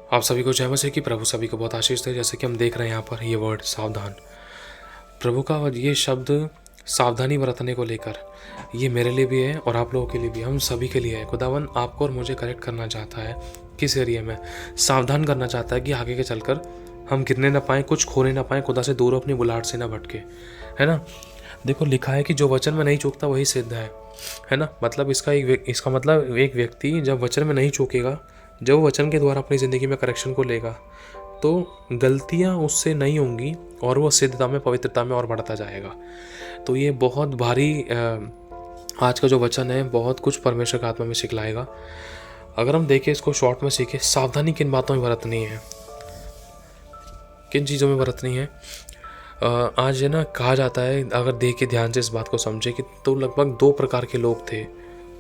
आप सभी को जय मसीह की। प्रभु सभी को बहुत आशीष दे। जैसे कि हम देख रहे हैं यहाँ पर ये वर्ड सावधान, प्रभु का ये शब्द सावधानी बरतने को लेकर, ये मेरे लिए भी है और आप लोगों के लिए भी, हम सभी के लिए है। खुदावन आपको और मुझे करेक्ट करना चाहता है। किस एरिया में? सावधान करना चाहता है कि आगे के चलकर हम गिरने ना पाएँ, कुछ खोने ना पाएँ, खुदा से दूर अपनी बुलाहट से ना भटके, है ना। देखो लिखा है कि जो वचन में नहीं चूकता वही सिद्ध है ना। मतलब इसका मतलब एक व्यक्ति जब वचन में नहीं चूकेगा, जब वचन के द्वारा अपनी ज़िंदगी में करेक्शन को लेगा, तो गलतियां उससे नहीं होंगी और वो सिद्धता में, पवित्रता में और बढ़ता जाएगा। तो ये बहुत भारी आज का जो वचन है बहुत कुछ परमेश्वर का आत्मा में सिखलाएगा। अगर हम देखें इसको शॉर्ट में सीखें, सावधानी किन बातों में बरतनी है, किन चीज़ों में बरतनी है। आज है ना, कहा जाता है, अगर देख के ध्यान से इस बात को समझे कि तो लगभग 2 प्रकार के लोग थे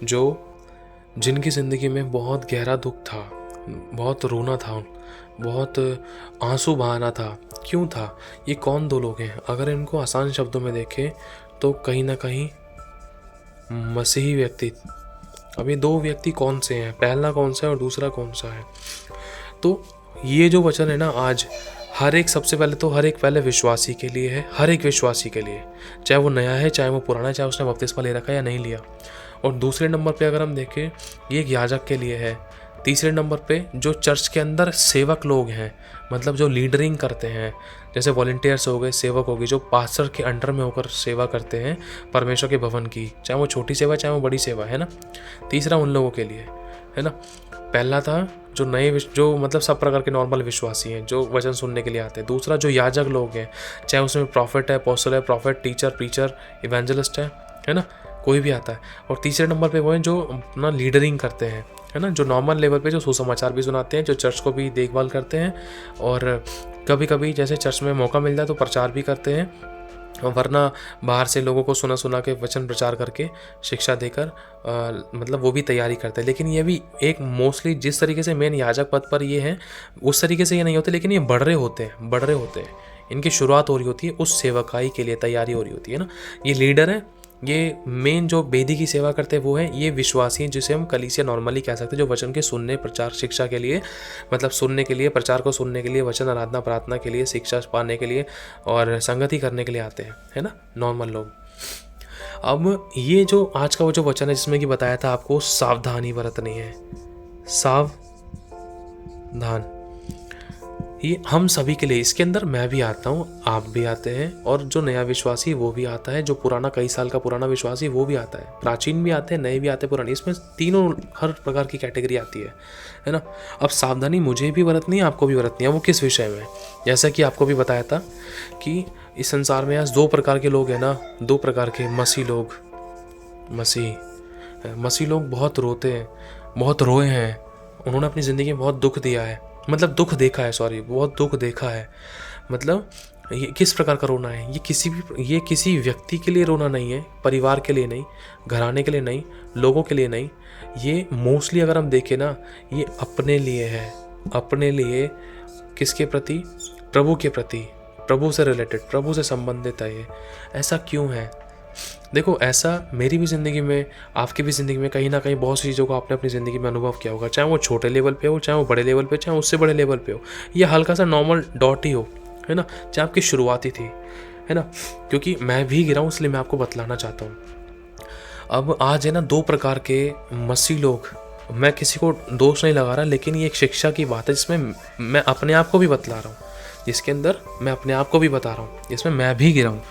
जो जिनकी ज़िंदगी में बहुत गहरा दुख था, बहुत रोना था, बहुत आंसू बहाना था। क्यों था? ये कौन 2 लोग हैं? अगर इनको आसान शब्दों में देखें तो कहीं ना कहीं मसीही व्यक्ति। अब ये 2 व्यक्ति कौन से हैं? पहला कौन सा है और दूसरा कौन सा है? तो ये जो वचन है ना, आज हर एक, सबसे पहले तो हर एक पहले विश्वासी के लिए है, हर एक विश्वासी के लिए, चाहे वो नया है चाहे वो पुराना है, चाहे उसने बपतिस्मा ले रखा है या नहीं लिया। और दूसरे नंबर पे अगर हम देखें, ये एक याजक के लिए है। तीसरे नंबर पे जो चर्च के अंदर सेवक लोग हैं, मतलब जो लीडरिंग करते हैं, जैसे वॉलंटियर्स हो गए, सेवक हो गए, जो पास्टर के अंडर में होकर सेवा करते हैं परमेश्वर के भवन की, चाहे वो छोटी सेवा चाहे वो बड़ी सेवा, है ना। तीसरा उन लोगों के लिए, है ना। पहला था जो जो मतलब सब प्रकार के नॉर्मल विश्वासी हैं, जो वचन सुनने के लिए आते हैं। दूसरा जो याजक लोग हैं, चाहे उसमें प्रॉफिट है, अपोस्टल है, प्रॉफिट, टीचर, प्रीचर, इवेंजलिस्ट है ना, कोई भी आता है। और तीसरे नंबर पे वो हैं जो अपना लीडरिंग करते हैं, है ना, जो नॉर्मल लेवल पे जो सुसमाचार भी सुनाते हैं, जो चर्च को भी देखभाल करते हैं, और कभी कभी जैसे चर्च में मौका मिल जाए तो प्रचार भी करते हैं, वरना बाहर से लोगों को सुना के वचन प्रचार करके शिक्षा देकर मतलब वो भी तैयारी करते हैं। लेकिन ये भी एक मोस्टली जिस तरीके से मेन याजक पद पर ये हैं, उस तरीके से ये नहीं होते, लेकिन ये बढ़ रहे होते हैं। इनकी शुरुआत हो रही होती है, उस सेवकाई के लिए तैयारी हो रही होती है ना। ये लीडर है, ये मेन जो बेदी की सेवा करते हैं वो है, ये विश्वासी हैं, जिसे हम कलीसिया नॉर्मली कह सकते हैं, जो वचन के सुनने, प्रचार, शिक्षा के लिए, मतलब सुनने के लिए, प्रचार को सुनने के लिए, वचन, आराधना, प्रार्थना के लिए, शिक्षा पाने के लिए और संगति करने के लिए आते हैं, है ना, नॉर्मल लोग। अब ये जो आज का वो जो वचन है जिसमें कि बताया था आपको सावधानी बरतनी है, सावधान, ये हम सभी के लिए। इसके अंदर मैं भी आता हूँ, आप भी आते हैं, और जो नया विश्वासी वो भी आता है, जो पुराना कई साल का पुराना विश्वासी वो भी आता है, प्राचीन भी आते हैं, नए भी आते हैं, पुराने, इसमें तीनों हर प्रकार की कैटेगरी आती है ना। अब सावधानी मुझे भी बरतनी है, आपको भी बरतनी है। वो किस विषय में? जैसा कि आपको भी बताया था कि इस संसार में आज 2 प्रकार के लोग हैं ना, 2 प्रकार के मसीह लोग। मसीह लोग बहुत रोते हैं, बहुत रोए हैं, उन्होंने अपनी ज़िंदगी में बहुत दुख दिया है, मतलब दुख देखा है, बहुत दुख देखा है। मतलब ये किस प्रकार का रोना है? ये किसी व्यक्ति के लिए रोना नहीं है, परिवार के लिए नहीं, घराने के लिए नहीं, लोगों के लिए नहीं। ये मोस्टली अगर हम देखें ना, ये अपने लिए है। अपने लिए किसके प्रति? प्रभु के प्रति, प्रभु से रिलेटेड, प्रभु से संबंधित है ये। ऐसा क्यों है? देखो, ऐसा मेरी भी ज़िंदगी में, आपकी भी ज़िंदगी में कहीं ना कहीं बहुत सी चीज़ों को आपने अपनी ज़िंदगी में अनुभव किया होगा, चाहे वो छोटे लेवल पे हो, चाहे वो बड़े लेवल पे, चाहे उससे बड़े लेवल पे हो, या हल्का सा नॉर्मल डॉट ही हो, है ना, चाहे आपकी शुरुआत ही थी, है ना। क्योंकि मैं भी गिरा हूँ, इसलिए मैं आपको बतलाना चाहता हूँ। अब आज है ना 2 प्रकार के मसीह लोग, मैं किसी को दोष नहीं लगा रहा, लेकिन ये एक शिक्षा की बात है जिसमें मैं अपने आप को भी बतला रहा हूँ, जिसके अंदर मैं अपने आप को भी बता रहा हूँ, जिसमें मैं भी गिरा हूँ,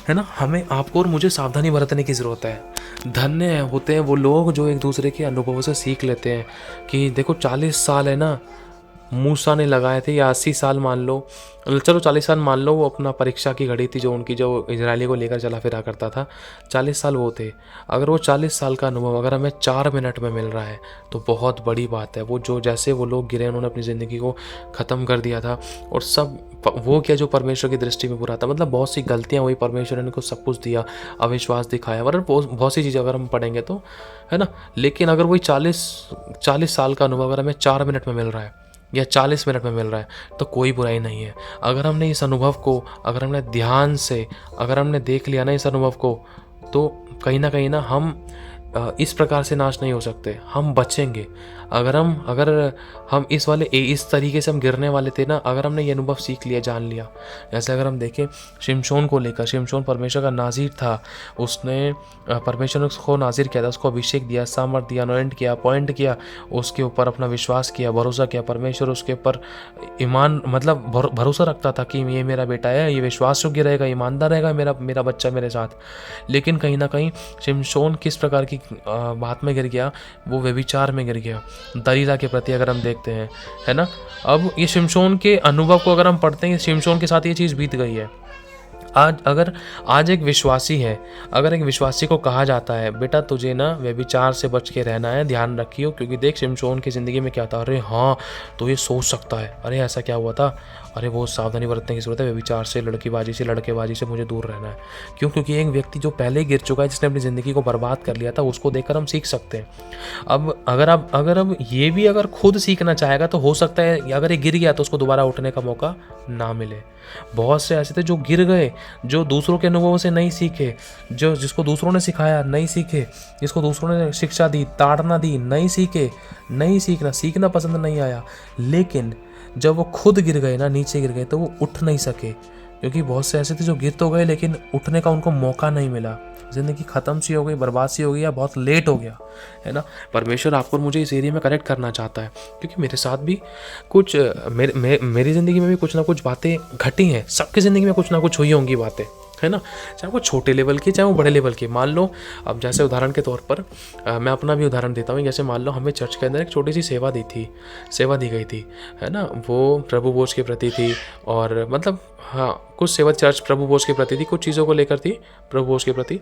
है ना। हमें, आपको और मुझे सावधानी बरतने की ज़रूरत है। धन्य होते हैं वो लोग जो एक दूसरे के अनुभवों से सीख लेते हैं कि देखो 40 साल है ना मूसा ने लगाए थे, या 80 साल मान लो, चलो 40 साल मान लो, वो अपना परीक्षा की घड़ी थी जो उनकी, जो इजरायली को लेकर चला फिरा करता था, 40 साल वो थे। अगर वो 40 साल का अनुभव अगर हमें 4 मिनट में मिल रहा है तो बहुत बड़ी बात है। वो जो जैसे वो लोग गिरे, उन्होंने अपनी ज़िंदगी को ख़त्म कर दिया था, और सब वो क्या जो परमेश्वर की दृष्टि में बुरा था, मतलब बहुत सी गलतियाँ हुई, परमेश्वर ने उनको सब कुछ दिया, अविश्वास दिखाया, वरना बहुत सी चीज़ें अगर हम पढ़ेंगे तो, है ना। लेकिन अगर वही 40 साल का अनुभव अगर हमें 4 मिनट में मिल रहा है या 40 मिनट में मिल रहा है तो कोई बुराई नहीं है। अगर हमने इस अनुभव को, अगर हमने ध्यान से, अगर हमने देख लिया ना इस अनुभव को, तो कहीं ना हम इस प्रकार से नाश नहीं हो सकते, हम बचेंगे। अगर हम इस तरीके से हम गिरने वाले थे ना, अगर हमने ये अनुभव सीख लिया, जान लिया। जैसे अगर हम देखें शिमशोन को लेकर, शिमशोन परमेश्वर का नाज़ीर था, उसने परमेश्वर ने उसको नाज़ीर किया था, उसको अभिषेक दिया, सामर्थ दिया, अनॉइंट किया, अपॉइंट किया, उसके ऊपर अपना विश्वास किया, भरोसा किया। परमेश्वर उसके ऊपर ईमान मतलब भरोसा रखता था कि ये मेरा बेटा है, ये विश्वास योग्य रहेगा, ईमानदार रहेगा, मेरा बच्चा मेरे साथ। लेकिन कहीं ना कहीं शिमशोन किस प्रकार की बात में गिर गया, वो व्यभिचार में गिर गया, दलीला के प्रति अगर हम देखते हैं, है ना। अब ये शिमशोन के अनुभव को अगर हम पढ़ते हैं, शिमशोन के साथ ये चीज़ बीत गई है। आज एक विश्वासी है, अगर एक विश्वासी को कहा जाता है बेटा तुझे ना व्यभिचार से बच के रहना है, ध्यान रखियो, क्योंकि देख शिमशोन की ज़िंदगी में क्या था, अरे हाँ तो ये सोच सकता है, अरे ऐसा क्या हुआ था, अरे बहुत सावधानी बरतने की जरूरत है, व्यभिचार से, लड़केबाजी से मुझे दूर रहना है। क्यों? क्योंकि एक व्यक्ति जो पहले गिर चुका है, जिसने अपनी ज़िंदगी को बर्बाद कर लिया था, उसको देखकर हम सीख सकते हैं। अब अगर ये भी अगर खुद सीखना चाहेगा तो हो सकता है अगर ये गिर गया तो उसको दोबारा उठने का मौका ना मिले। बहुत से ऐसे थे जो गिर गए, जो दूसरों के अनुभवों से नहीं सीखे, जिसको दूसरों ने सिखाया नहीं सीखे, जिसको दूसरों ने शिक्षा दी, ताड़ना दी, नहीं सीखना पसंद नहीं आया। लेकिन जब वो खुद गिर गए ना, नीचे गिर गए, तो वो उठ नहीं सके, क्योंकि बहुत से ऐसे थे जो गिर तो गए लेकिन उठने का उनको मौका नहीं मिला। ज़िंदगी ख़त्म सी हो गई, बर्बाद सी हो गई, या बहुत लेट हो गया, है ना। परमेश्वर आपको और मुझे इस एरिया में करेक्ट करना चाहता है, क्योंकि मेरे साथ भी कुछ मेरी ज़िंदगी में भी कुछ ना कुछ बातें घटी हैं। सबकी ज़िंदगी में कुछ ना कुछ हुई होंगी बातें, है ना, चाहे वो छोटे लेवल की, चाहे वो बड़े लेवल की। मान लो अब जैसे उदाहरण के तौर पर मैं अपना भी उदाहरण देता हूँ। जैसे मान लो हमें चर्च के अंदर एक छोटी सी सेवा दी गई थी, है ना। वो प्रभु भोज के प्रति थी, और मतलब हाँ, कुछ सेवा चर्च प्रभु भोज के प्रति थी, कुछ चीज़ों को लेकर थी प्रभु भोज के प्रति।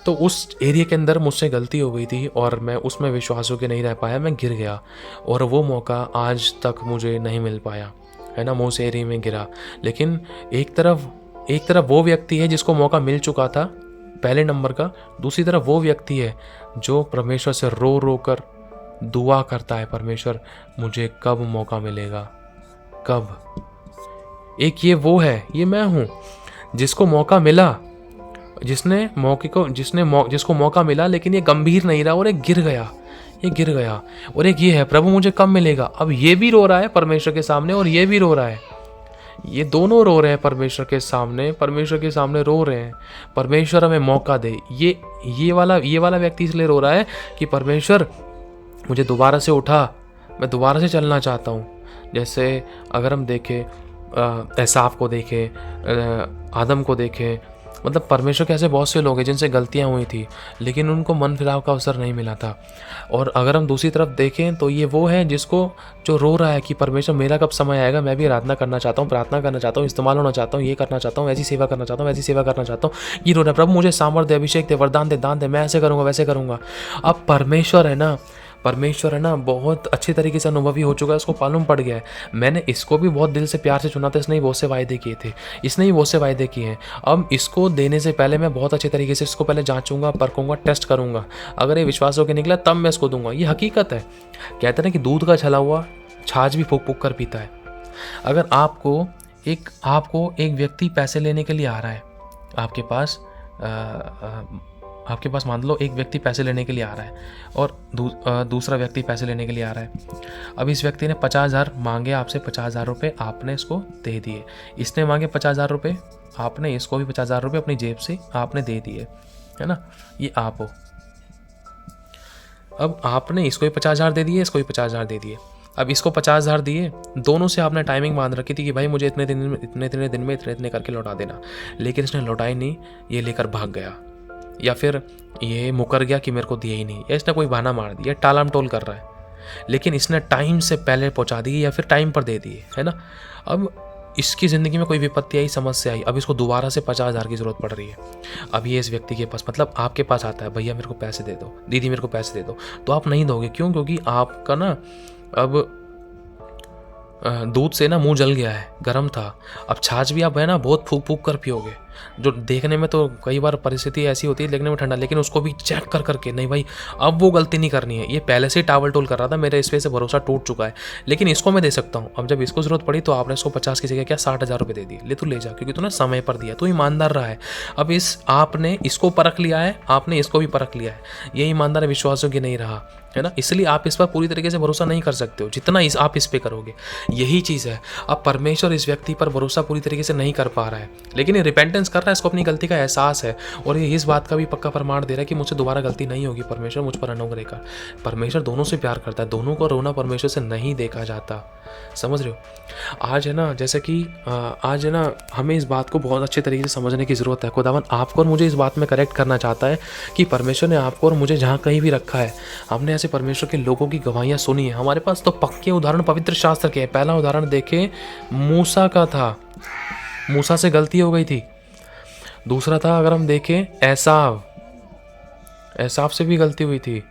तो उस एरिया के अंदर मुझसे गलती हो गई थी, और मैं उसमें विश्वास होकर नहीं रह पाया, मैं गिर गया, और वो मौका आज तक मुझे नहीं मिल पाया, है ना। मैं उस एरिया में गिरा। लेकिन एक तरफ वो व्यक्ति है जिसको मौका मिल चुका था पहले नंबर का, दूसरी तरफ वो व्यक्ति है जो परमेश्वर से रो रो कर दुआ करता है, परमेश्वर मुझे कब मौका मिलेगा, कब। एक ये वो है, ये मैं हूँ जिसको मौका मिला, जिसको मौका मिला, लेकिन ये गंभीर नहीं रहा और ये गिर गया। और एक ये है, प्रभु मुझे कब मिलेगा। अब ये भी रो रहा है परमेश्वर के सामने, और ये भी रो रहा है, ये दोनों रो रहे हैं परमेश्वर के सामने रो रहे हैं, परमेश्वर हमें मौका दे। ये वाला व्यक्ति इसलिए रो रहा है कि परमेश्वर मुझे दोबारा से उठा, मैं दोबारा से चलना चाहता हूँ। जैसे अगर हम देखें एसाव को देखें, आदम को देखें, मतलब परमेश्वर के ऐसे बहुत से लोग हैं जिनसे गलतियाँ हुई थी, लेकिन उनको मन फिराव का अवसर नहीं मिला था। और अगर हम दूसरी तरफ देखें तो ये वो है जो रो रहा है कि परमेश्वर मेरा कब समय आएगा, मैं भी आराधना करना चाहता हूँ, प्रार्थना करना चाहता हूँ, इस्तेमाल होना चाहता हूँ, ये करना चाहता हूँ, ऐसी सेवा करना चाहता हूँ, ऐसी सेवा करना चाहता हूँ। ये रो रहा है, प्रभु मुझे सामर्थ्य दे, अभिषेक दे, वरदान दे, दान दे, मैं ऐसे करूँगा, वैसे करूँगा। अब परमेश्वर है ना बहुत अच्छी तरीके से अनुभवी हो चुका है, उसको मालूम पड़ गया है। मैंने इसको भी बहुत दिल से प्यार से चुना था, इसने ही बहुत से वायदे किए थे, इसने ही बहुत से वायदे किए हैं। अब इसको देने से पहले मैं बहुत अच्छे तरीके से इसको पहले जांचूंगा, परखूंगा, टेस्ट करूंगा। अगर ये विश्वास होकर निकला तब मैं इसको दूंगा। ये हकीकत है। कहते हैं ना कि दूध का छला हुआ छाछ भी फूक फूक कर पीता है। अगर आपको एक व्यक्ति पैसे लेने के लिए आ रहा है आपके पास मान लो एक व्यक्ति पैसे लेने के लिए आ रहा है, और दूसरा व्यक्ति पैसे लेने के लिए आ रहा है। अब इस व्यक्ति ने 50,000 मांगे आपसे, 50,000 रुपये आपने इसको दे दिए। इसने मांगे 50,000 रुपये, आपने इसको भी 50,000 रुपये अपनी जेब से आपने दे दिए, है ना। ये आप हो। अब आपने इसको भी 50,000 दे दिए, इसको भी 50,000 दे दिए। अब इसको 50,000 दिए, दोनों से आपने टाइमिंग बांध रखी थी कि भाई मुझे इतने दिन में इतने करके लौटा देना, लेकिन इसने लौटाई नहीं, ये लेकर भाग गया, या फिर ये मुकर गया कि मेरे को दिया ही नहीं, या इसने कोई बहाना मार दिया, टालम टोल कर रहा है। लेकिन इसने टाइम से पहले पहुंचा दी, या फिर टाइम पर दे दिए, है ना। अब इसकी ज़िंदगी में कोई विपत्ति आई, समस्या आई, अब इसको दोबारा से 50,000 की ज़रूरत पड़ रही है। अब ये इस व्यक्ति के पास, मतलब आपके पास आता है, भैया मेरे को पैसे दे दो, दीदी मेरे को पैसे दे दो, तो आप नहीं दोगे। क्यों? क्योंकि आपका ना अब दूध से ना मुंह जल गया है, गर्म था। अब छाछ भी आप है ना बहुत फूक फूक कर पियोगे, जो देखने में तो कई बार परिस्थिति ऐसी होती है देखने में ठंडा, लेकिन उसको भी चेक कर करके, नहीं भाई अब वो गलती नहीं करनी है, ये पहले से ही टावल टोल कर रहा था, मेरे इस पे से भरोसा टूट चुका है, लेकिन इसको मैं दे सकता हूँ। अब जब इसको जरूरत पड़ी तो आपने इसको 50 की जगह क्या 60,000 रुपये दे दिए, ले तू ले जा, क्योंकि तूने समय पर दिया, तू ईमानदार रहा है। अब आपने इसको परख लिया है, आपने इसको भी परख लिया है, ये ईमानदार विश्वासों की नहीं रहा है ना, इसलिए आप इस पर पूरी तरीके से भरोसा नहीं कर सकते हो जितना आप इस पे करोगे। यही चीज़ है, अब परमेश्वर इस व्यक्ति पर भरोसा पूरी तरीके से नहीं कर पा रहा है, लेकिन ये रिपेंटेंस कर रहा है, इसको अपनी गलती का एहसास है, और ये इस बात का भी पक्का प्रमाण दे रहा है कि मुझसे दोबारा गलती नहीं होगी, परमेश्वर मुझ पर अनुग्रह कर। परमेश्वर दोनों से प्यार करता है, दोनों को रोना परमेश्वर से नहीं देखा जाता, समझ रहे हो। आज है ना, जैसे कि आज है ना, हमें इस बात को बहुत अच्छे तरीके से समझने की ज़रूरत है। खुदावन आपको और मुझे इस बात में करेक्ट करना चाहता है कि परमेश्वर ने आपको और मुझे जहाँ कहीं भी रखा है, हमने ऐसे परमेश्वर के लोगों की गवाहियाँ सुनी है। हमारे पास तो पक्के उदाहरण पवित्र शास्त्र के हैं। पहला उदाहरण देखें, मूसा का था, मूसा से गलती हो गई थी। दूसरा था, अगर हम देखें, एसाव से भी गलती हुई थी,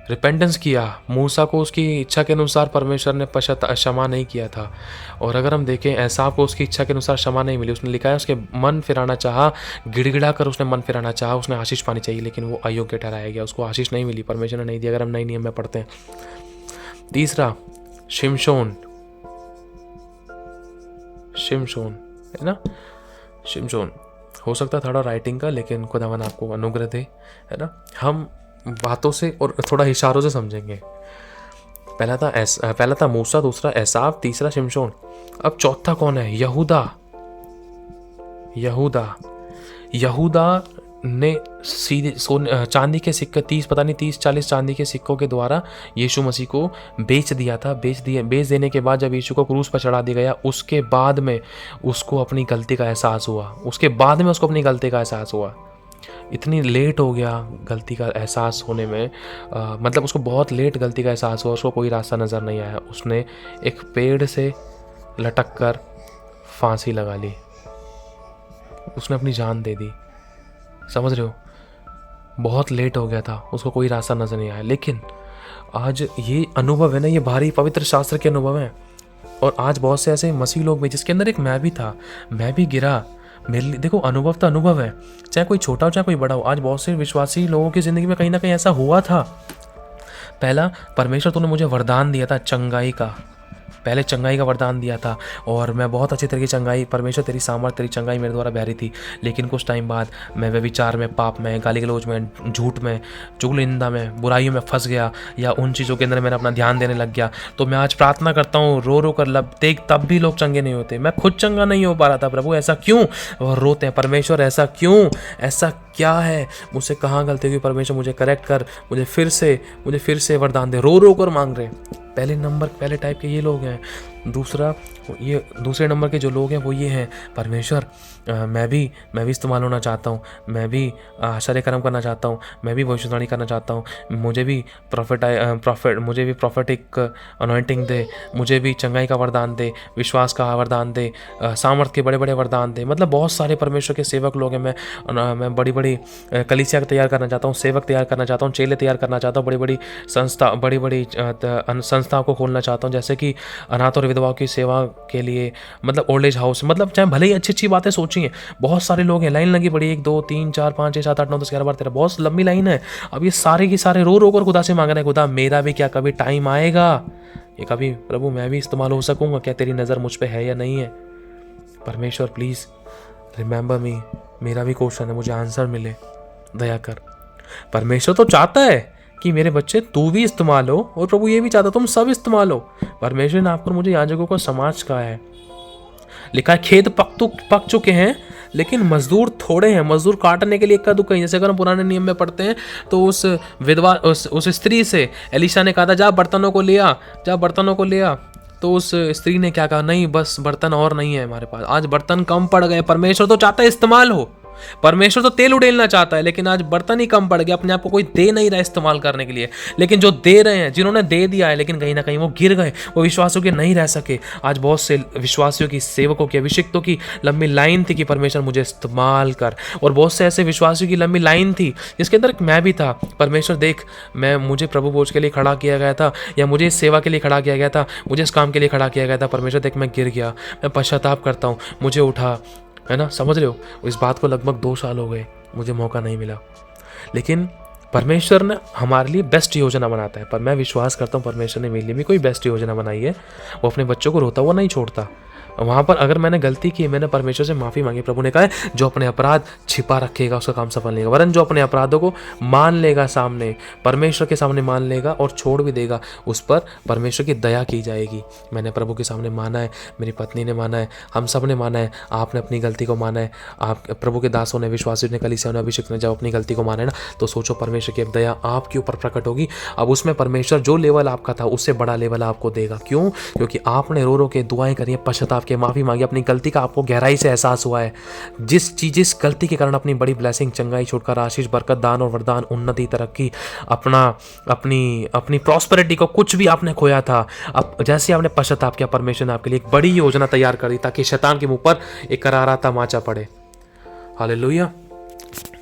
रिपेंटेंस किया। मूसा को उसकी इच्छा के अनुसार परमेश्वर ने क्षमा नहीं किया था। और अगर हम देखें, एसाव को उसकी इच्छा के अनुसार क्षमा नहीं मिली, उसने लिखा है उसके मन फिराना चाहा, गिड़गिड़ा कर उसने मन फिराना चाहा, उसने आशीष पानी चाहिए लेकिन वो अयोग्य ठहराया गया, उसको आशीष नहीं मिली, परमेश्वर ने नहीं दिया। अगर हम नए नियम में पढ़ते हैं। तीसरा, शिमशोन है ना, शिमशोन हो सकता था थोड़ा राइटिंग का, लेकिन खुदावन आपको अनुग्रह दे, है ना। हम बातों से और थोड़ा इशारों से समझेंगे। पहला था मूसा, दूसरा एसाव, तीसरा शिमशोन। अब चौथा कौन है? यहूदा ने सीधे चांदी के सिक्के 30-40 चांदी के सिक्कों के द्वारा यीशु मसीह को बेच दिया था। बेच देने के बाद जब यीशु को क्रूस पर चढ़ा दिया गया, उसके बाद में उसको अपनी गलती का एहसास हुआ। इतनी लेट हो गया गलती का एहसास होने में, मतलब उसको बहुत लेट गलती का एहसास हुआ, उसको कोई रास्ता नज़र नहीं आया। उसने एक पेड़ से लटक कर फांसी लगा ली, उसने अपनी जान दे दी, समझ रहे हो। बहुत लेट हो गया था, उसको कोई रास्ता नज़र नहीं आया। लेकिन आज ये अनुभव है ना, ये भारी पवित्र शास्त्र के अनुभव हैं। और आज बहुत से ऐसे मसीह लोग भी, जिसके अंदर एक मैं भी था, मैं भी गिरा, मेरे लिए देखो अनुभव तो अनुभव है, चाहे कोई छोटा हो चाहे कोई बड़ा हो। आज बहुत से विश्वासी लोगों की ज़िंदगी में कहीं ना कहीं ऐसा हुआ था। पहला, परमेश्वर तूने मुझे वरदान दिया था चंगाई का, पहले चंगाई का वरदान दिया था, और मैं बहुत अच्छी तरीके चंगाई, परमेश्वर तेरी सामर्थ, तेरी चंगाई मेरे द्वारा बह रही थी। लेकिन कुछ टाइम बाद मैं व्यभिचार में, पाप में, गाली गलौज में, झूठ में, चुगली निंदा में, बुराइयों में फंस गया, या उन चीज़ों के अंदर मैंने अपना ध्यान देने लग गया। तो मैं आज प्रार्थना करता हूँ, रो कर देख, तब भी लोग चंगे नहीं होते। मैं खुद चंगा नहीं हो पा रहा था, प्रभु ऐसा क्यों? और रोते हैं, परमेश्वर ऐसा क्यों, ऐसा क्या है, मुझसे कहाँ गलती हुई, परमेश्वर मुझे करेक्ट कर, मुझे फिर से वरदान दे। रो कर मांग रहे। पहले टाइप के ये लोग हैं। दूसरे नंबर के जो लोग हैं वो ये हैं, परमेश्वर मैं भी इस्तेमाल होना चाहता हूँ, मैं भी आश्चर्य कर्म करना चाहता हूँ, मैं भी भविष्यवाणी करना चाहता हूँ, मुझे भी प्रॉफिटिक अनॉइंटिंग दे, मुझे भी चंगाई का वरदान दे, विश्वास का वरदान दे, सामर्थ के बड़े बड़े वरदान दे। मतलब बहुत सारे परमेश्वर के सेवक लोग हैं। मैं बड़ी बड़ी कलीसिया तैयार करना चाहता हूँ, सेवक तैयार करना चाहता हूँ, चेले तैयार करना चाहता हूँ, बड़ी बड़ी संस्थाओं को खोलना चाहता हूँ, जैसे कि अनाथ और विधवाओं की सेवा के लिए, मतलब ओल्ड एज हाउस, मतलब चाहे भले ही अच्छी बातें सोची हैं। बहुत सारे लोग हैं, लाइन लगी पड़ी, 1 2 3 4 5 6 7 8 9 10 11 12 13, बहुत लंबी लाइन है। अब ये सारे के सारे रो कर खुदा से मांग रहे हैं, खुदा मेरा भी क्या कभी टाइम आएगा, ये कभी प्रभु मैं भी इस्तेमाल हो सकूंगा क्या, तेरी नज़र मुझ पे है या नहीं है। परमेश्वर प्लीज़ रिमेंबर मी, मेरा भी क्वेश्चन है, मुझे आंसर मिले, दया कर। परमेश्वर तो चाहता है कि मेरे बच्चे तू भी इस्तेमाल हो, और प्रभु ये भी चाहता तुम सब इस्तेमाल हो। परमेश्वर ने आपको मुझे याजकों को समाज कहा है, लिखा है खेत पक चुके हैं लेकिन मजदूर थोड़े हैं, मजदूर काटने के लिए इक्का दुक्का ही। जैसे अगर हम पुराने नियम में पढ़ते हैं तो उस विधवा उस स्त्री से एलीशा ने कहा था जा बर्तनों को ले आ, तो उस स्त्री ने क्या कहा, नहीं बस बर्तन और नहीं है हमारे पास, आज बर्तन कम पड़ गए। परमेश्वर तो चाहता है इस्तेमाल हो, परमेश्वर तो तेल उड़ेलना चाहता है, लेकिन आज बर्तन ही कम पड़ गया, अपने आप को कोई दे नहीं रहा इस्तेमाल करने के लिए। लेकिन जो दे रहे हैं, जिन्होंने दे दिया है, लेकिन कहीं ना कहीं वो गिर गए, वो विश्वासियों के नहीं रह सके। आज बहुत से विश्वासियों की, सेवकों की, अभिषिक्तों की लंबी लाइन थी कि परमेश्वर मुझे इस्तेमाल कर, और बहुत से ऐसे विश्वासियों की लंबी लाइन थी जिसके अंदर मैं भी था। परमेश्वर देख, मुझे प्रभु भोज के लिए खड़ा किया गया था, या मुझे इस सेवा के लिए खड़ा किया गया था, मुझे इस काम के लिए खड़ा किया गया था। परमेश्वर देख, मैं गिर गया, मैं पश्चाताप करता हूँ, मुझे उठा, है ना, समझ रहे हो। इस बात को लगभग 2 साल हो गए, मुझे मौका नहीं मिला। लेकिन परमेश्वर ने हमारे लिए बेस्ट योजना बनाता है, पर मैं विश्वास करता हूँ परमेश्वर ने मेरे लिए भी कोई बेस्ट योजना बनाई है। वो अपने बच्चों को रोता हुआ नहीं छोड़ता। वहाँ पर अगर मैंने गलती की, मैंने परमेश्वर से माफ़ी मांगी, प्रभु ने कहा है जो अपने अपराध छिपा रखेगा उसका काम सफल नहीं होगा, वरन जो अपने अपराधों को मान लेगा, सामने परमेश्वर के सामने मान लेगा और छोड़ भी देगा, उस पर परमेश्वर की दया की जाएगी। मैंने प्रभु के सामने माना है, मेरी पत्नी ने माना है, हम सब ने माना है, आपने अपनी गलती को माना है, आप प्रभु के दासों ने, विश्वासियों ने, कलीसिया ने, अभिषेक ने जब अपनी गलती को माना है ना, तो सोचो परमेश्वर की अब दया आपके ऊपर प्रकट होगी। अब उसमें परमेश्वर जो लेवल आपका था उससे बड़ा लेवल आपको देगा। क्यों? क्योंकि आपने रो रो के दुआएं करी, पश्चाताप के, माफ़ी मांगी, अपनी गलती का आपको गहराई से एहसास हुआ है। जिस गलती के कारण अपनी बड़ी ब्लेसिंग, चंगाई, छुटकारा, आशीष, बरकत, दान और वरदान, उन्नति, तरक्की, अपनी प्रॉस्पेरिटी को कुछ भी आपने खोया था, अब जैसे आपने पश्चाताप किया, परमेश्वर ने आपके लिए एक बड़ी योजना तैयार करी ताकि शैतान के मुंह पर एक करारा तमाचा पड़े। हालेलुया,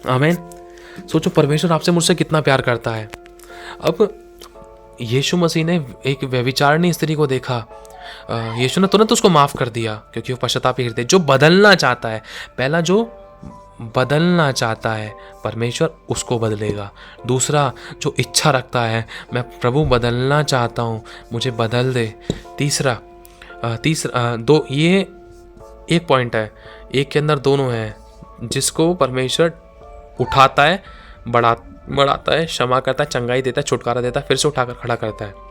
आमीन। सोचो परमेश्वर आपसे मुझसे कितना प्यार करता है। अब यीशु मसीह ने एक व्यभिचारिणी स्त्री को देखा, यीशु ने तुरंत उसको माफ कर दिया क्योंकि वो पश्चातापी हृदय, जो बदलना चाहता है, पहला जो बदलना चाहता है परमेश्वर उसको बदलेगा। दूसरा जो इच्छा रखता है, मैं प्रभु बदलना चाहता हूँ, मुझे बदल दे। तीसरा दो, ये एक पॉइंट है, एक के अंदर दोनों हैं। जिसको परमेश्वर उठाता है, बढ़ाता है, क्षमा करता है, चंगाई देता है, छुटकारा देता है, फिर से उठाकर खड़ा करता है।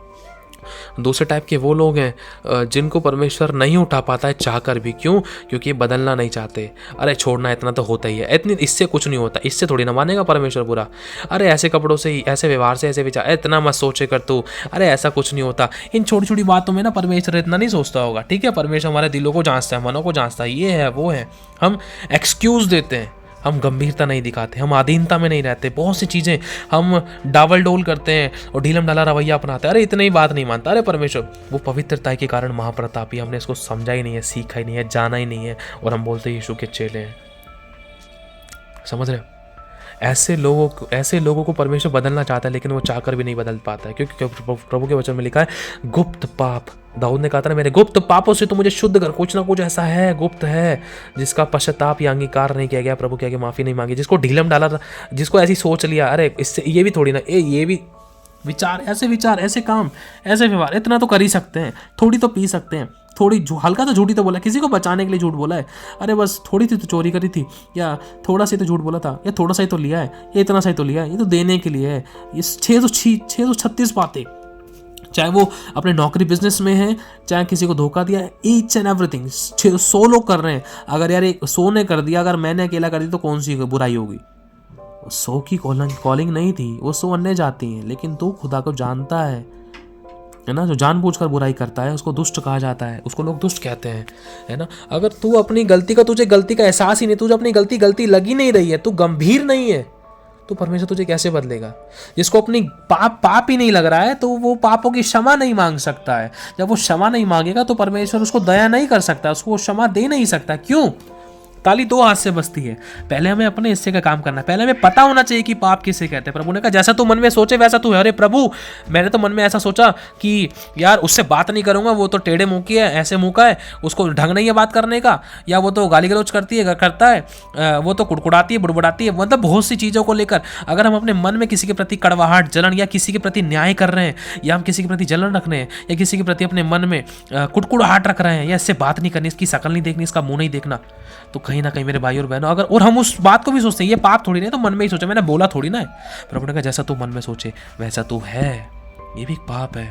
दूसरे टाइप के वो लोग हैं जिनको परमेश्वर नहीं उठा पाता है चाहकर भी। क्यों? क्योंकि ये बदलना नहीं चाहते। अरे छोड़ना, इतना तो होता ही है, इतनी इससे कुछ नहीं होता, इससे थोड़ी ना मानेगा परमेश्वर बुरा। अरे ऐसे कपड़ों से ही, ऐसे व्यवहार से, ऐसे विचार, इतना मत सोचे कर तू, अरे ऐसा कुछ नहीं होता। इन छोटी छोटी बातों में ना परमेश्वर इतना नहीं सोचता होगा। ठीक है, परमेश्वर हमारे दिलों को जांचता है, मनों को जांचता है, ये है वो है। हम एक्सक्यूज देते हैं, हम गंभीरता नहीं दिखाते, हम आधीनता में नहीं रहते, बहुत सी चीज़ें हम डावल डोल करते हैं और ढीलम ढाला रवैया अपनाते हैं। अरे इतनी बात नहीं मानता। अरे परमेश्वर वो पवित्रता के कारण महाप्रतापी, हमने इसको समझा ही नहीं है, सीखा ही नहीं है, जाना ही नहीं है, और हम बोलते यीशु के चेले हैं। समझ रहे हो? ऐसे लोगों को परमेश्वर बदलना चाहता है, लेकिन वो चाहकर भी नहीं बदल पाता है। क्योंकि प्रभु के वचन में लिखा है, गुप्त पाप, दाऊद ने कहा था ना, मेरे गुप्त पापों से तो मुझे शुद्ध कर। कुछ ना कुछ ऐसा है, गुप्त है, जिसका पश्चाताप या अंगीकार नहीं किया गया, प्रभु के आगे माफी नहीं मांगी, जिसको ढीलम डाला, जिसको ऐसी सोच लिया, अरे इससे ये भी थोड़ी ना, ये भी विचार, ऐसे काम, ऐसे व्यवहार, इतना तो कर ही सकते हैं, थोड़ी तो पी सकते हैं, थोड़ी हल्का तो झूठी तो बोला, किसी को बचाने के लिए झूठ बोला है, अरे बस थोड़ी सी तो चोरी करी थी, या थोड़ा सा तो झूठ बोला था, या थोड़ा सा ही तो लिया है, या इतना सा ही तो लिया है, ये तो देने के लिए है। ये 636 बातें, चाहे वो अपने नौकरी बिजनेस में है, चाहे किसी को धोखा दिया है, ईच एंड एवरीथिंग 100 लोग कर रहे हैं। अगर यार 100 ने कर दिया, अगर मैंने अकेला कर दी तो कौन सी बुराई होगी? 100 की कॉलिंग नहीं थी, वो 100 अन्य जाती हैं, लेकिन तू खुदा को जानता है ना। जो जानबूझकर बुराई करता है उसको दुष्ट कहा जाता है, उसको लोग दुष्ट कहते हैं, है ना। अगर तू अपनी गलती का, तुझे गलती का एहसास ही नहीं, तुझे अपनी गलती लगी नहीं रही है, तू गंभीर नहीं है, तो परमेश्वर तुझे कैसे बदलेगा? जिसको अपनी पाप ही नहीं लग रहा है, तो वो पापों की क्षमा नहीं मांग सकता है। जब वो क्षमा नहीं मांगेगा तो परमेश्वर उसको दया नहीं कर सकता, उसको क्षमा दे नहीं सकता। क्यों? ताली 2 हाथ से बजती है। पहले हमें अपने हिस्से का काम करना है, पहले हमें पता होना चाहिए कि पाप किसे कहते हैं। प्रभु ने कहा जैसा तू मन में सोचे वैसा तू है। अरे प्रभु, मैंने तो मन में ऐसा सोचा कि यार उससे बात नहीं करूंगा, वो तो टेढ़े मुंह की है, ऐसे मुंह का है, उसको ढंग नहीं है बात करने का, या वो तो गाली गलौज करता है, वो तो कुड़कुड़ाती है, बुड़बुड़ाती है। मतलब बहुत सी चीज़ों को लेकर अगर हम अपने मन में किसी के प्रति कड़वाहट, जलन, या किसी के प्रति न्याय कर रहे हैं, या हम किसी के प्रति जलन रख रहे हैं, या किसी के प्रति अपने मन में कुड़कुड़ाहट रख रहे हैं, या इससे बात नहीं करनी, इसकी शकल नहीं देखनी, इसका मुंह नहीं देखना, तो कहीं ना कहीं मेरे भाई और बहनों, अगर और हम उस बात को भी सोचते हैं ये पाप थोड़ी नहीं, तो मन में ही सोचे, मैंने बोला थोड़ी ना है। प्रभु ने कहा जैसा तू मन में सोचे वैसा तू है, ये भी एक पाप है।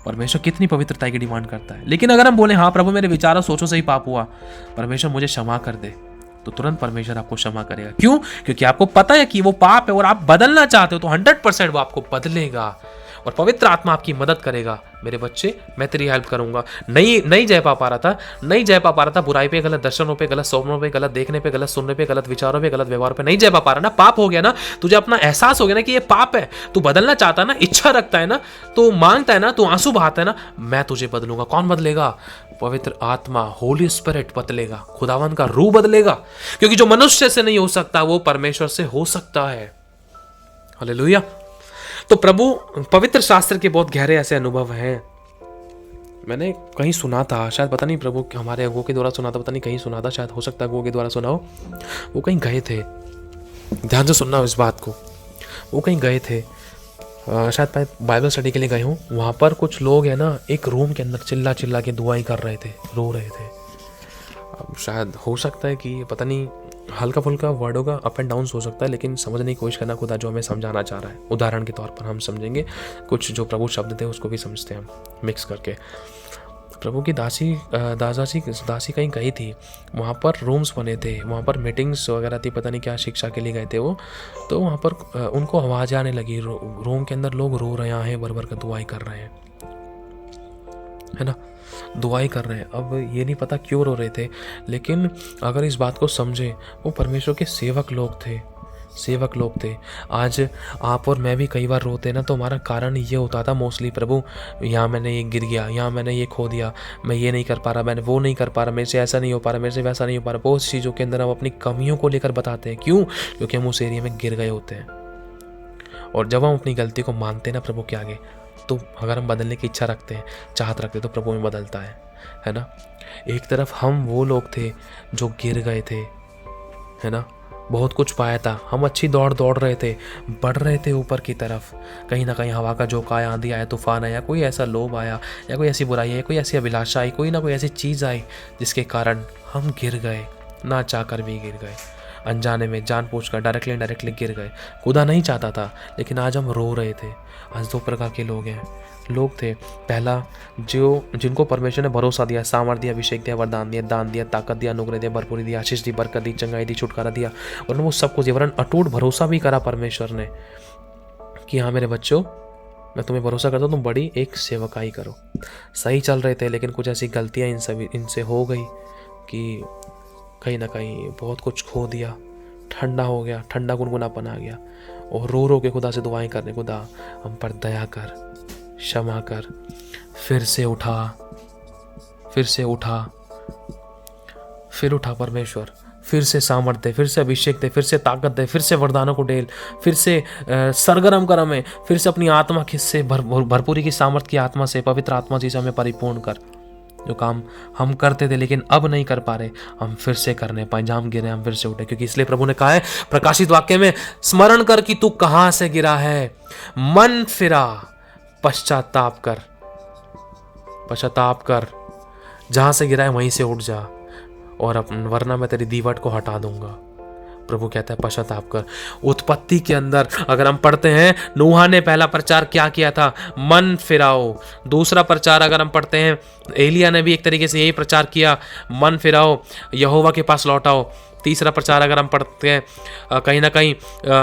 परमेश्वर कितनी पवित्रता की डिमांड करता है। लेकिन अगर हम बोले हाँ प्रभु मेरे विचारों सोचों से ही पाप हुआ, परमेश्वर मुझे क्षमा कर दे, तो तुरंत परमेश्वर आपको क्षमा करेगा। क्यों? क्योंकि आपको पता है कि वो पाप है और आप बदलना चाहते हो, तो 100% वो आपको बदलेगा और पवित्र आत्मा आपकी मदद करेगा। मेरे बच्चे, मैं तेरी हेल्प करूंगा। नहीं जय पा रहा था बुराई पे, गलत दर्शनों पे, गलत स्वप्नों पे, गलत देखने पे, गलत सुनने पे, गलत विचारों पे, गलत व्यवहार पे नहीं जय पा रहा ना, पाप हो गया ना, तुझे अपना एहसास हो गया ना कि ये पाप है, तू बदलना चाहता है ना, इच्छा रखता है ना, तो मांगता है ना, तू आंसू बहाता है ना, मैं तुझे बदलूंगा। कौन बदलेगा? पवित्र आत्मा, होली स्पिरिट बदलेगा, खुदावन का रूह बदलेगा। क्योंकि जो मनुष्य से नहीं हो सकता वो परमेश्वर से हो सकता है। हालेलुया। तो प्रभु, पवित्र शास्त्र के बहुत गहरे ऐसे अनुभव हैं मैंने कहीं सुना था, शायद पता नहीं प्रभु हमारे अगुओं के द्वारा सुना था, पता नहीं कहीं सुना था, शायद हो सकता है अगुओं के द्वारा सुना हो। वो कहीं गए थे, ध्यान से सुनना इस बात को। वो कहीं गए थे, शायद मैं बाइबल स्टडी के लिए गए हूँ। वहाँ पर कुछ लोग हैं ना, एक रूम के अंदर चिल्ला चिल्ला के दुआएं कर रहे थे, रो रहे थे। अब शायद हो सकता है कि पता नहीं, हल्का फुल्का वर्डों का अप एंड डाउन हो सकता है, लेकिन समझने की कोशिश करना खुदा जो हमें समझाना चाह रहा है। उदाहरण के तौर पर हम समझेंगे, कुछ जो प्रभु शब्द थे उसको भी समझते हैं हम मिक्स करके। प्रभु की दासी कहीं गई थी, वहाँ पर रूम्स बने थे, वहाँ पर मीटिंग्स वगैरह थी, पता नहीं क्या शिक्षा के लिए गए थे वो। तो वहाँ पर उनको आवाज़ आने लगी, रूम के अंदर लोग रो रहे हैं, भर भर कर दुआएं कर रहे हैं, है ना, दुआएं कर रहे हैं। अब ये नहीं पता क्यों रो रहे थे, लेकिन अगर इस बात को समझे, वो परमेश्वर के सेवक लोग थे। आज आप और मैं भी कई बार रोते ना, तो हमारा कारण ये होता था मोस्टली, प्रभु यहाँ मैंने ये गिर गया, यहाँ मैंने ये खो दिया, मैं ये नहीं कर पा रहा, मैंने वो नहीं कर पा रहा, मेरे से ऐसा नहीं हो पा रहा, मेरे से वैसा नहीं हो पा रहा। बहुत चीज़ों के अंदर हम अपनी कमियों को लेकर बताते हैं। क्यों? क्योंकि हम उस एरिया में गिर गए होते हैं। और जब हम अपनी गलती को मानते हैं ना प्रभु के आगे, तो अगर हम बदलने की इच्छा रखते हैं, चाहत रखते हैं, तो प्रभु में बदलता है ना। एक तरफ हम वो लोग थे जो गिर गए थे, है ना, बहुत कुछ पाया था, हम अच्छी दौड़ रहे थे, बढ़ रहे थे ऊपर की तरफ। कहीं ना कहीं हवा का झोंका आया, आंधी आया, तूफान आया, कोई ऐसा लोभ आया, या कोई ऐसी बुराई आई, कोई ऐसी अभिलाषा आई, कोई ना कोई ऐसी चीज़ आई जिसके कारण हम गिर गए, ना चाहकर भी गिर गए, अनजाने में, जानबूझकर, डायरेक्टली इनडायरेक्टली गिर गए। खुदा नहीं चाहता था, लेकिन आज हम रो रहे थे। आज दो प्रकार के लोग थे। पहला, जो जिनको परमेश्वर ने भरोसा दिया, सामर्थ दिया, अभिषेक दिया, वरदान दिया, दान दिया, ताकत दिया, अनुग्रह दिया, भरपूरी दी, आशीष दी, बरकत दी, चंगाई दी, छुटकारा दिया, और वो सब कुछ, वरन अटूट भरोसा भी करा परमेश्वर ने कि हाँ मेरे बच्चों, मैं तुम्हें भरोसा करता हूँ, तुम बड़ी एक सेवकाई करो। सही चल रहे थे, लेकिन कुछ ऐसी गलतियाँ इनसे हो गई कि कहीं ना कहीं बहुत कुछ खो दिया, ठंडा हो गया, ठंडा गुनगुनापन आ गया। और रो के खुदा से दुआएं करने, खुदा हम पर दया कर, क्षमा कर, फिर से उठा परमेश्वर, फिर से सामर्थ दे, फिर से अभिषेक दे, फिर से ताकत दे, फिर से वरदानों को डेल, फिर से सरगर्म कर हमें, फिर से अपनी आत्मा से भरपूरी की सामर्थ की आत्मा से, पवित्र आत्मा से हमें परिपूर्ण कर। जो काम हम करते थे लेकिन अब नहीं कर पा रहे, हम फिर से करने पाए, जहां हम गिरे हम फिर से उठे। क्योंकि इसलिए प्रभु ने कहा है प्रकाशित वाक्य में, स्मरण कर कि तू कहां से गिरा है, मन फिरा, पश्चाताप कर, जहां से गिरा है वहीं से उठ जा, और वरना मैं तेरी दीवार को हटा दूंगा। प्रभु कहता है पश्चाताप कर। उत्पत्ति के अंदर अगर हम पढ़ते हैं, नूहा ने पहला प्रचार क्या किया था, मन फिराओ। दूसरा प्रचार अगर हम पढ़ते हैं, एलिया ने भी एक तरीके से यही प्रचार किया, मन फिराओ, यहोवा के पास लौटाओ। तीसरा प्रचार अगर हम पढ़ते हैं, कहीं ना कहीं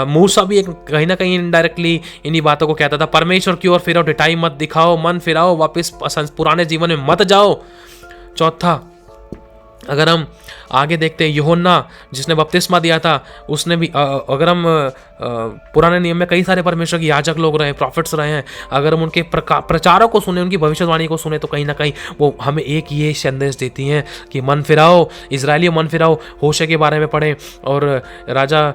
मूसा भी कहीं ना कहीं इनडायरेक्टली इन्हीं बातों को कहता था, परमेश्वर की ओर फिरो, ढिठाई मत दिखाओ, मन फिराओ, वापस पुराने जीवन में मत जाओ। चौथा, अगर हम आगे देखते हैं, यूहन्ना जिसने बपतिस्मा दिया था, उसने भी अगर हम पुराने नियम में कई सारे परमेश्वर के याजक लोग रहे, प्रॉफिट्स रहे हैं, अगर हम उनके प्रचारों को सुने, उनकी भविष्यवाणी को सुने, तो कहीं ना कहीं वो हमें एक ये संदेश देती हैं कि मन फिराओ, इजरायलियों मन फिराओ। होशे के बारे में पढ़ें, और राजा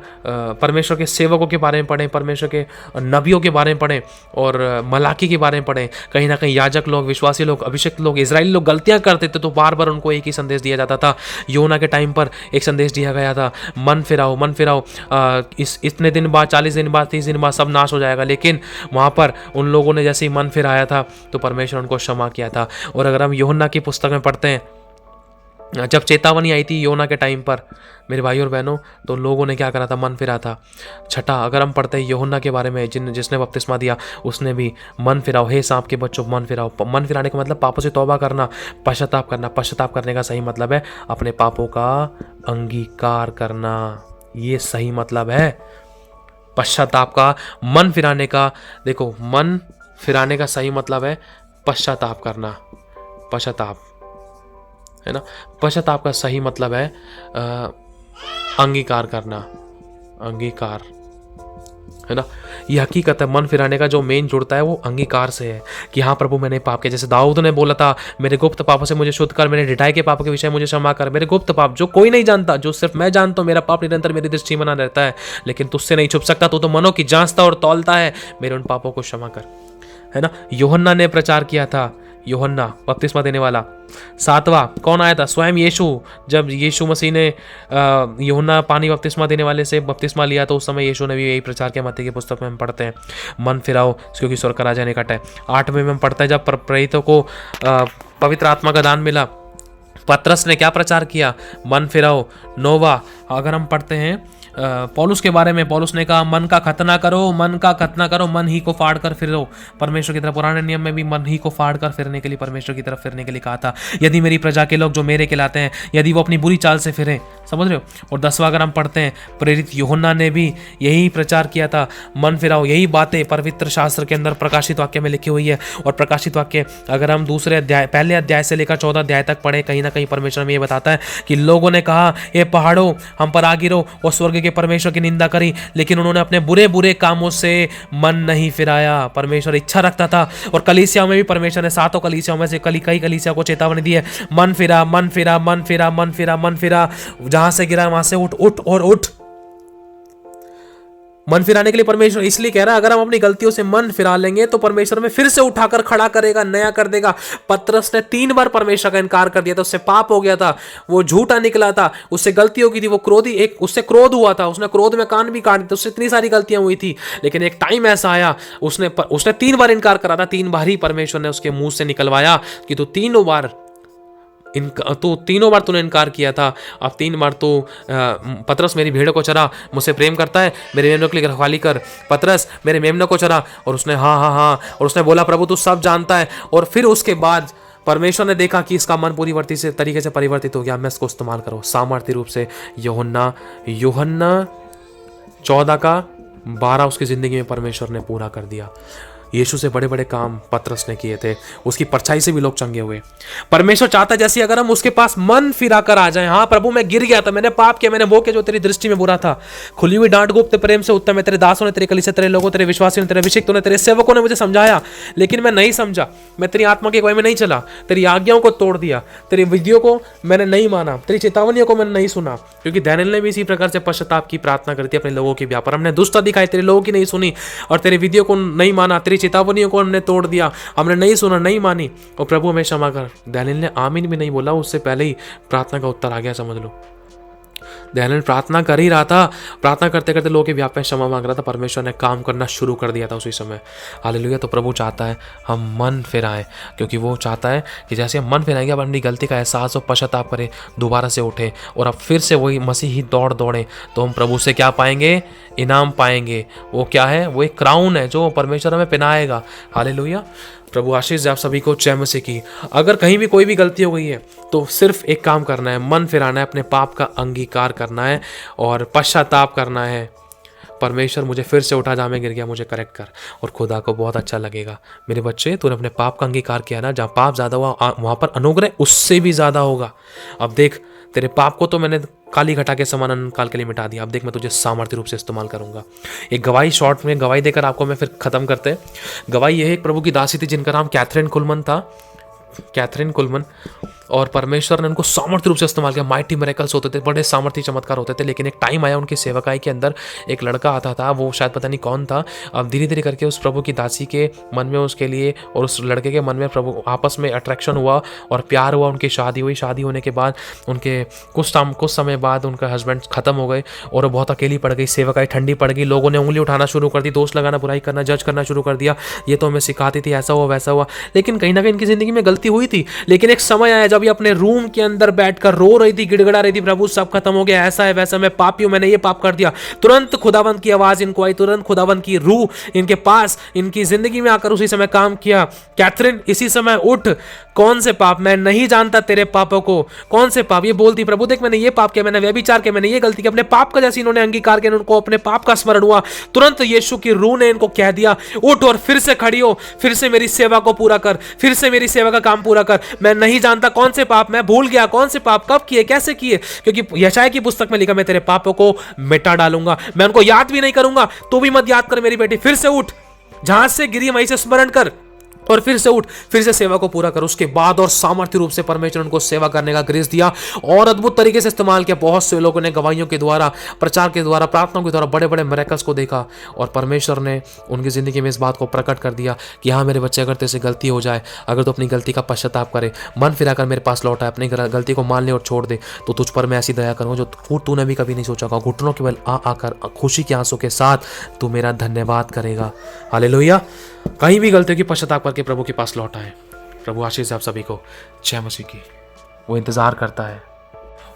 परमेश्वर के सेवकों के बारे में पढ़ें, परमेश्वर के नबियों के बारे में पढ़ें, और मलाकी के बारे में पढ़ें। कहीं ना कहीं याजक लोग, विश्वासी लोग, अभिषिक्त लोग, इजरायली लोग गलतियां करते थे, तो बार बार उनको एक ही संदेश दिया जाता था। योना के टाइम पर एक संदेश दिया गया था, मन फिराओ, इतने दिन बाद, 40 दिन बाद, 30 दिन बाद सब नाश हो जाएगा। लेकिन वहां पर उन लोगों ने जैसे ही मन फिराया था, तो परमेश्वर उनको क्षमा किया था। और अगर हम यूहन्ना की पुस्तक में पढ़ते हैं, जब चेतावनी आई थी योना के टाइम पर, मेरे भाई और बहनों, तो लोगों ने क्या करा था, मन फिरा था। छठा, अगर हम पढ़ते हैं यूहन्ना के बारे में, जिसने बपतिस्मा दिया, उसने भी मन फिराओ, हे सांप के बच्चों मन फिराओ। मन फिराने का मतलब पापों से तौबा करना, पश्चाताप करना। पश्चाताप करने का सही मतलब है अपने पापों का अंगीकार करना, ये सही मतलब है पश्चाताप का। मन फिराने का, देखो, मन फिराने का सही मतलब है पश्चाताप करना, पश्चाताप, है ना। पश्चाताप का सही मतलब है अंगीकार करना, अंगीकार, है ना। ये हकीकत है, मन फिराने का जो मेन जुड़ता है वो अंगीकार से है कि हाँ प्रभु मैंने पाप किया। जैसे दाऊद ने बोला था, मेरे गुप्त पापों से मुझे शुद्ध कर, मेरे ढिठाई के पापों के विषय मुझे क्षमा कर। मेरे गुप्त पाप जो कोई नहीं जानता, जो सिर्फ मैं जानता हूँ, मेरा पाप निरंतर मेरी दृष्टि में बना रहता है, लेकिन तुझसे नहीं छुप सकता, तू तो मनों की जांचता और तौलता है, मेरे उन पापों को क्षमा कर, है ना। यूहन्ना ने प्रचार किया था, यूहन्ना बपतिस्मा देने वाला। 7वां कौन आया था? स्वयं यीशु। जब यीशु मसीह ने यूहन्ना पानी बपतिस्मा देने वाले से बपतिस्मा लिया तो उस समय यीशु ने भी यही प्रचार किया। मत्ती की पुस्तक में हम पढ़ते हैं, मन फिराओ क्योंकि स्वर्ग का राजा निकट है। 8वें में हम पढ़ते हैं, जब प्रेरितों को पवित्र आत्मा का दान मिला, पतरस ने क्या प्रचार किया? मन फिराओ। 9वां अगर हम पढ़ते हैं पौलुस के बारे में, पौलुस ने कहा मन का खतना करो, मन का खतना करो, मन ही को फाड़ कर फिरो परमेश्वर की तरफ। पुराने नियम में भी मन ही को फाड़ कर फिरने के लिए, परमेश्वर की तरफ फिरने के लिए कहा था। यदि मेरी प्रजा के लोग जो मेरे कहलाते हैं, यदि वो अपनी बुरी चाल से फिरें, समझ रहे हो। और 10वां अगर हम पढ़ते हैं, प्रेरित यूहन्ना ने भी यही प्रचार किया था, मन फिराओ। यही बातें पवित्र शास्त्र के अंदर प्रकाशित वाक्य में लिखी हुई है। और प्रकाशित वाक्य अगर हम दूसरे अध्याय, पहले अध्याय से लेकर 14 अध्याय तक पढ़े, कहीं ना कहीं परमेश्वर में ये बताता है कि लोगों ने कहा ये पहाड़ों हम पर आ गिरो, और स्वर्ग के परमेश्वर की निंदा करी, लेकिन उन्होंने अपने बुरे बुरे कामों से मन नहीं फिराया। परमेश्वर इच्छा रखता था, और कलीसिया में भी परमेश्वर ने 7 कलीसियाओं में से कई कलीसिया को चेतावनी दी है, मन फिरा, मन फिरा, मन फिरा, मन फिरा, मन फिरा, जहां से गिरा वहां से उठ, उठ और उठ। मन फिराने के लिए परमेश्वर इसलिए कह रहा है, अगर हम अपनी गलतियों से मन फिरा लेंगे तो परमेश्वर में फिर से उठाकर खड़ा करेगा, नया कर देगा। पतरस ने 3 बार परमेश्वर का इनकार कर दिया था, उससे पाप हो गया था, वो झूठा निकला था, उससे गलती हो गई थी, वो क्रोधी, एक उससे क्रोध हुआ था, उसने क्रोध में कान भी काट दिए, उससे इतनी सारी गलतियां हुई थी। लेकिन एक टाइम ऐसा आया, उसने 3 बार इनकार करा था, 3 बार ही परमेश्वर ने उसके मुंह से निकलवाया कि तू तीनों बार तूने इनकार किया था। अब 3 बार तो पतरस मेरी भेड़ों को चरा, मुझसे प्रेम करता है, मेरे मेमनों के लिए रखवाली कर, पतरस मेरे मेमनों को चरा। और उसने हाँ, और उसने बोला प्रभु तू सब जानता है। और फिर उसके बाद परमेश्वर ने देखा कि इसका मन पूरी तरीके से परिवर्तित हो गया, मैं इसको इस्तेमाल करूँ सामर्थ्य रूप से। यूहन्ना 14 का 12 उसकी जिंदगी में परमेश्वर ने पूरा कर दिया। यीशु से बड़े बड़े काम पतरस ने किए थे, उसकी परछाई से भी लोग चंगे हुए। परमेश्वर चाहता है जैसे अगर हम उसके पास मन फिरा कर आ जाएं, हाँ प्रभु मैं गिर गया था, मैंने पाप किया, मैंने वो किया जो तेरी दृष्टि में बुरा था, खुली हुई डांट गुप्त प्रेम से उत्तम है। तेरे दासों ने, तेरे कलीसिया, तेरे लोगों, तेरे विश्वासियों ने, तेरे अभिषिक्तों ने, तेरे सेवकों ने मुझे समझाया, लेकिन मैं नहीं समझा, मैं तेरी आत्मा की अगुवाई में नहीं चला, तेरी आज्ञाओं को तोड़ दिया, तेरी विधियों को मैंने नहीं माना, तेरी चेतावनियों को मैंने नहीं सुना। क्योंकि दानियेल ने भी इसी प्रकार से पश्चाताप की प्रार्थना करी थी अपने लोगों के व्यापार। हमने दुष्टता दिखाई, तेरे लोगों की नहीं सुनी, और तेरी विधियों को नहीं माना, तेरी चेतावनियों को हमने तोड़ दिया, हमने नहीं सुना, नहीं मानी, और प्रभु हमें क्षमा कर। दानियेल ने आमीन भी नहीं बोला, उससे पहले ही प्रार्थना का उत्तर आ गया, समझ लो। दानियेल प्रार्थना कर ही रहा था, प्रार्थना करते करते लोगों के व्याप में क्षमा मांग रहा था, परमेश्वर ने काम करना शुरू कर दिया था उसी समय। हालेलुया। तो प्रभु चाहता है हम मन फिराएं, क्योंकि वो चाहता है कि जैसे हम मन फिराएंगे, अब अपनी गलती का एहसास हो, पश्चाताप करें, दोबारा से उठें, और अब फिर से वही मसीही दौड़ें, तो हम प्रभु से क्या पाएंगे? इनाम पाएंगे। वो क्या है? वो एक क्राउन है जो परमेश्वर हमें पहनाएगा। हालेलुया। प्रभु आशीष दे आप सभी को जय मसीह की। अगर कहीं भी कोई भी गलती हो गई है तो सिर्फ एक काम करना है, मन फिराना है, अपने पाप का अंगीकार करना है और पश्चाताप करना है। परमेश्वर मुझे फिर से उठा, जहाँ मैं गिर गया मुझे करेक्ट कर। और खुदा को बहुत अच्छा लगेगा, मेरे बच्चे तूने अपने पाप का अंगीकार किया ना, जहाँ पाप ज़्यादा हुआ वहाँ पर अनुग्रह उससे भी ज़्यादा होगा। अब देख, तेरे पाप को तो मैंने काली घटा के समान अनंतकाल के लिए मिटा दिया, अब देख मैं तुझे सामर्थ्य रूप से इस्तेमाल करूंगा। एक गवाही शॉर्ट में गवाही देकर आपको मैं फिर खत्म करते हैं। गवाही यह एक प्रभु की दासी थी जिनका नाम कैथरीन कुलमन था, कैथरीन कुलमन। और परमेश्वर ने उनको सामर्थ्य रूप से इस्तेमाल किया। माइटी मिरेकल्स होते थे, बड़े सामर्थ्य चमत्कार होते थे। लेकिन एक टाइम आया उनकी सेवकाई के अंदर, एक लड़का आता था, वो शायद पता नहीं कौन था। अब धीरे धीरे करके उस प्रभु की दासी के मन में उसके लिए और उस लड़के के मन में प्रभु आपस में अट्रैक्शन हुआ और प्यार हुआ। उनकी शादी हुई। शादी होने के बाद उनके कुछ समय बाद उनका हस्बैंड खत्म हो गए और वो बहुत अकेली पड़ गई। सेवकाई ठंडी पड़ गई। लोगों ने उंगली उठाना शुरू कर दी, दोष लगाना, बुराई करना, जज करना शुरू कर दिया। ये तो हमें सिखाती थी, ऐसा हुआ वैसा हुआ। लेकिन कहीं ना कहीं इनकी जिंदगी में गलती हुई थी। लेकिन एक समय आया जब ये अपने रूम के अंदर बैठकर रो रही थी, गिड़गड़ा रही थी, प्रभु सब खत्म हो गया, ऐसा है वैसा, मैं पापी हूं, मैंने ये पाप कर दिया। तुरंत खुदावंत की आवाज इनको आई, तुरंत खुदावंत की रूह इनके पास, इनकी जिंदगी में आकर उसी समय काम किया। कैथरीन इसी समय उठ, कौन से पाप? मैं नहीं जानता तेरे पापों को। कौन से पाप? ये बोलती, प्रभु देख मैंने ये पाप किया, मैंने व्यभिचार किया, मैंने ये गलती की। अपने पाप का जैसे इन्होंने अंगीकार किया, उनको अपने पाप का स्मरण हुआ। तुरंत यीशु की रूह ने इनको कह दिया, उठ और फिर से खड़ी हो, फिर से मेरी सेवा को पूरा कर, फिर से मेरी सेवा का काम पूरा कर। मैं नहीं जानता कौन से पाप, मैं भूल गया कौन से पाप कब किए, कैसे किए, क्योंकि यशायाह की पुस्तक में लिखा, मैं तेरे पापों को मिटा डालूंगा, मैं उनको याद भी नहीं करूंगा। तू भी मत याद कर मेरी बेटी, फिर से उठ, जहां से गिरी वहीं से स्मरण कर। और फिर से उठ, फिर से सेवा को पूरा कर। उसके बाद और सामर्थ्य रूप से परमेश्वर उनको सेवा करने का ग्रेस दिया और अद्भुत तरीके से इस्तेमाल किया। बहुत से लोगों ने गवाहियों के द्वारा, प्रचार के द्वारा, प्रार्थनाओं के द्वारा बड़े बड़े मिरेकल्स को देखा और परमेश्वर ने उनकी ज़िंदगी में इस बात को प्रकट कर दिया कि हाँ मेरे बच्चे, अगर तेरे से गलती हो जाए, अगर तो अपनी गलती का पश्चाताप करे, मन फिराकर मेरे पास लौटा है, अपनी गलती को मान ले और छोड़ दे, तो तुझ पर मैं ऐसी दया करूँगा जो तूने भी कभी नहीं सोचा होगा। घुटनों के बल आकर खुशी के आंसू के साथ तू मेरा धन्यवाद करेगा। हालेलुया। कहीं भी गलतियों की पश्चाताप करके प्रभु के पास लौटा है। प्रभु आशीष आप सभी को। जय मसीह की। वो इंतज़ार करता है।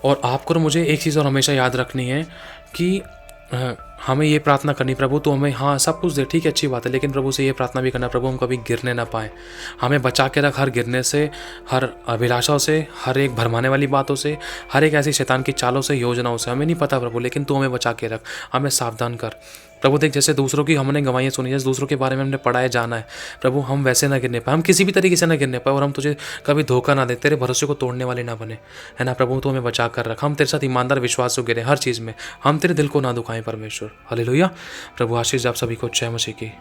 और आपको और मुझे एक चीज़ और हमेशा याद रखनी है कि हमें ये प्रार्थना करनी, प्रभु तो हमें हाँ सब कुछ दे, ठीक है अच्छी बात है, लेकिन प्रभु से ये प्रार्थना भी करना, प्रभु हम कभी गिरने ना पाए, हमें बचा के रख हर गिरने से, हर अभिलाषाओं से, हर एक भरमाने वाली बातों से, हर एक ऐसी शैतान की चालों से, योजनाओं से। हमें नहीं पता प्रभु, लेकिन तू हमें बचा के रख, हमें सावधान कर प्रभु। देख जैसे दूसरों की हमने गवाहियाँ सुनी, जैसे दूसरों के बारे में हमने पढ़ाया जाना है प्रभु, हम वैसे ना गिरने पाए, हम किसी भी तरीके से ना गिरने पाए, और हम तुझे कभी धोखा ना दे, तेरे भरोसे को तोड़ने वाले ना बने, है ना प्रभु। तो हमें बचा कर रख, हम तेरे साथ ईमानदार विश्वास से गिरे हर चीज़ में, हम तेरे दिल को ना दुखाएं परमेश्वर। हालेलुया। प्रभु आशीष आप सभी को। जय मसीह की।